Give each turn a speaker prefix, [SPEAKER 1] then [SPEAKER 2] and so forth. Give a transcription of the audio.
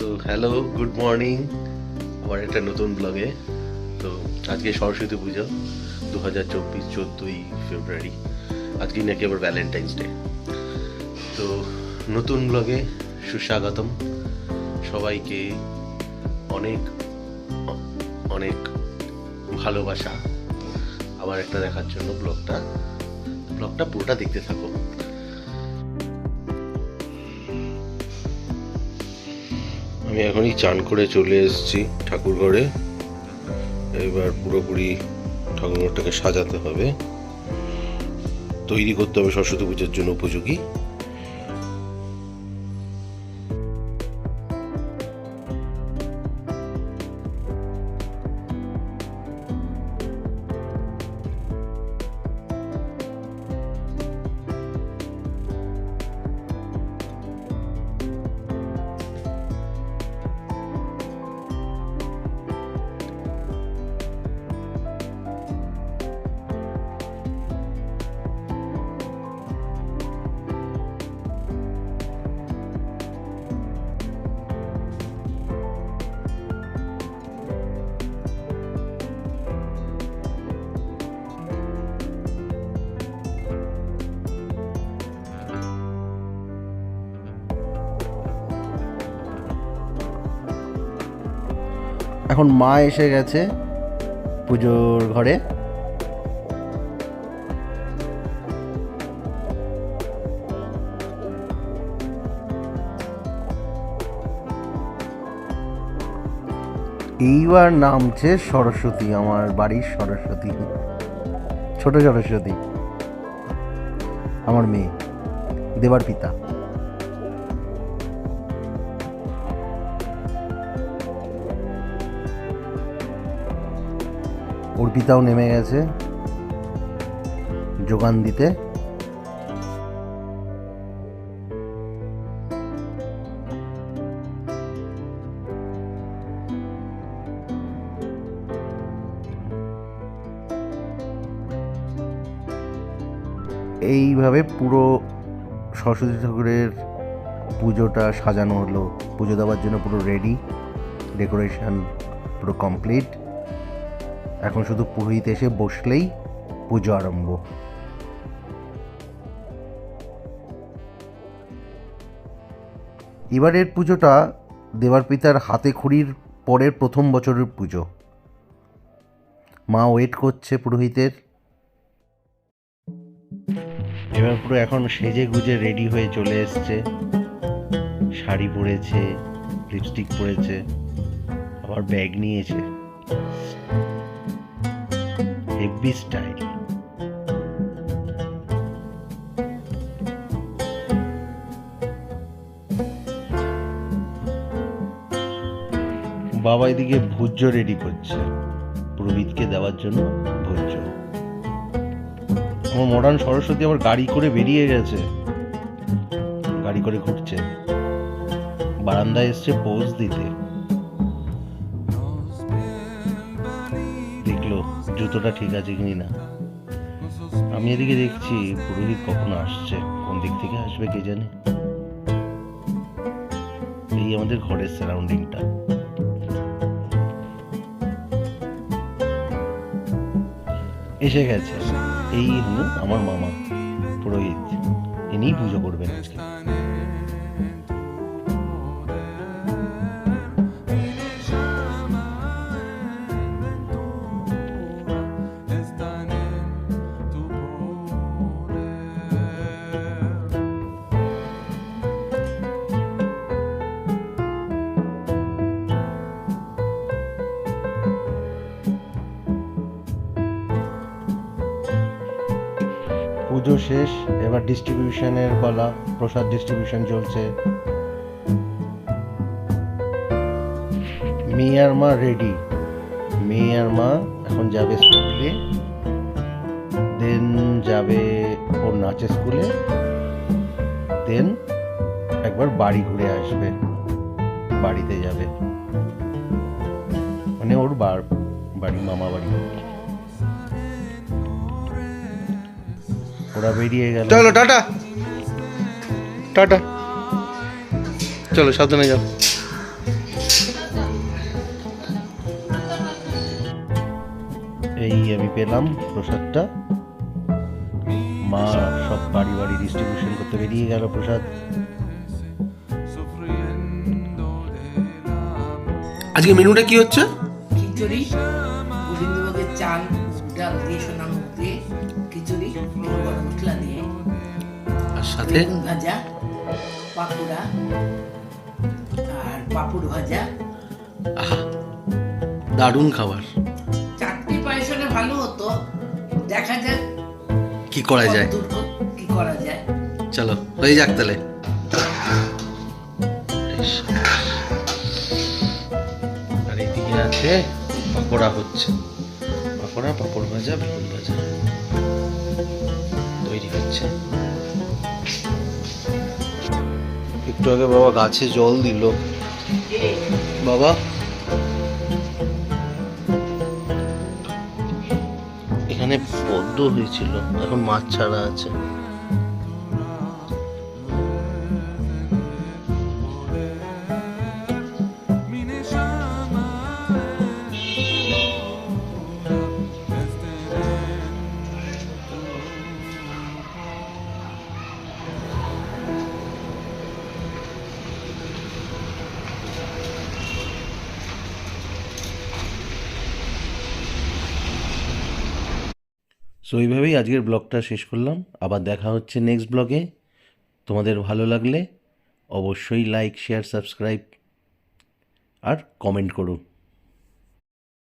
[SPEAKER 1] So hello, good morning আমার একটা নতুন ব্লগে। তো আজকে সরস্বতী পুজো 2024 14ই ফেব্রুয়ারি। আজকে নাকি আবার ভ্যালেন্টাইন্স ডে। তো নতুন ব্লগে সুস্বাগতম সবাইকে। অনেক অনেক ভালোবাসা আবার একটা দেখার জন্য। ব্লগটা পুরোটা দেখতে থাকো। আমি এখনই চান করে চলে এসেছি ঠাকুর ঘরে। এবার পুরোপুরি ঠাকুরঘরটাকে সাজাতে হবে, তৈরি করতে হবে সরস্বতী পুজোর জন্য উপযোগী। এখন মা এসে গেছে পুজোর ঘরে। এইবার নামছে সরস্বতী, আমার বাড়ির সরস্বতী, ছোট সরস্বতী, আমার মেয়ে, দেবার পিতা। অর্পিতাও নেমে গেছে যোগান দিতে। এইভাবে পুরো সরস্বতী ঠাকুরের পুজোটা সাজানো হলো। পুজো দেওয়ার জন্য পুরো রেডি, ডেকোরেশন পুরো কমপ্লিট। এখন শুধু পুরোহিত এসে বসলেই পুজো আরম্ভ। এবারের পুজোটা দেবার পিতার হাতে খড়ির পরের প্রথম বছরের পুজো। মা ওয়েট করছে পুরোহিতের। এবার পুরো এখন সেজে গুজে রেডি হয়ে চলে এসছে। শাড়ি পরেছে, লিপস্টিক পরেছে, আবার ব্যাগ নিয়েছে, হেভি স্টাইল। বাবা এদিকে ভোজ্য রেডি করছে পুরোহিতকে দেওয়ার জন্য। ভোজ্য আমার মডার্ন সরস্বতী আবার গাড়ি করে বেরিয়ে গেছে, গাড়ি করে ঘুরছে। বারান্দায় এসছে পোজ দিতে। দেখলো জুতোটা ঠিক আছে কিনি না। আমি এদিকে দেখছি পুরোহিত কখন আসছে, কোন দিক থেকে আসবে কে জানে। এই আমাদের ঘরের সারাউন্ডিংটা। এসে গেছে, এই হলো আমার মামা পুরোহিত। ইনিই পুজো করবেন আজকে। পুজো শেষ, এবার ডিস্ট্রিবিউশনের পালা। প্রসাদ ডিস্ট্রিবিউশন চলছে। মেয়ে আর মা রেডি। মেয়ে আর মা এখন যাবে স্কুলে, দেন যাবে ওর নাচের স্কুলে, দেন একবার বাড়ি ঘুরে আসবে, বাড়িতে যাবে, মানে ওর বাড়ি, মামা বাড়ি। ওরা বেরিয়ে গেল। চলো টাটা টাটা, চলো সাবধানে যাও। এই আমি পেলাম প্রসাদটা। মা সব বাড়ি বাড়ি ডিস্ট্রিবিউশন করতে বেরিয়ে গেল প্রসাদ।
[SPEAKER 2] আজকে মেনুটা কি হচ্ছে?
[SPEAKER 3] খিচুড়ি, গোবিন্দভোগের চাল, মুগ ডাল দিয়ে, সোনা মুগ দিয়ে খিচুড়ি, একটু গরম মশলা দিয়ে,
[SPEAKER 2] আর সাথে
[SPEAKER 3] বেগুন ভাজা, পাকুড়া আর পাঁপড় ভাজা।
[SPEAKER 2] আহা, দারুণ খাবার।
[SPEAKER 3] চারটি পায়েস হলে ভালো হতো, দেখা যাক
[SPEAKER 2] কি করা যায়।
[SPEAKER 3] কতদূর কি করা যায়।
[SPEAKER 2] চলো হয়ে যাক তাহলে।
[SPEAKER 1] আর এদিকে আছে পাকোড়া হচ্ছে, পাকোড়া, পাঁপড় ভাজা, বেগুন ভাজা তৈরি হচ্ছে। একটু আগে বাবা গাছে জল দিল। বাবা এখানে পদ্ম হয়েছিল, এখন মাছ ছাড়া আছে। সো এইভাবেই আজকের ব্লগটা শেষ করলাম। আবার দেখা হচ্ছে নেক্সট ব্লগে। তোমাদের ভালো লাগলে অবশ্যই লাইক, শেয়ার, সাবস্ক্রাইব আর কমেন্ট করো।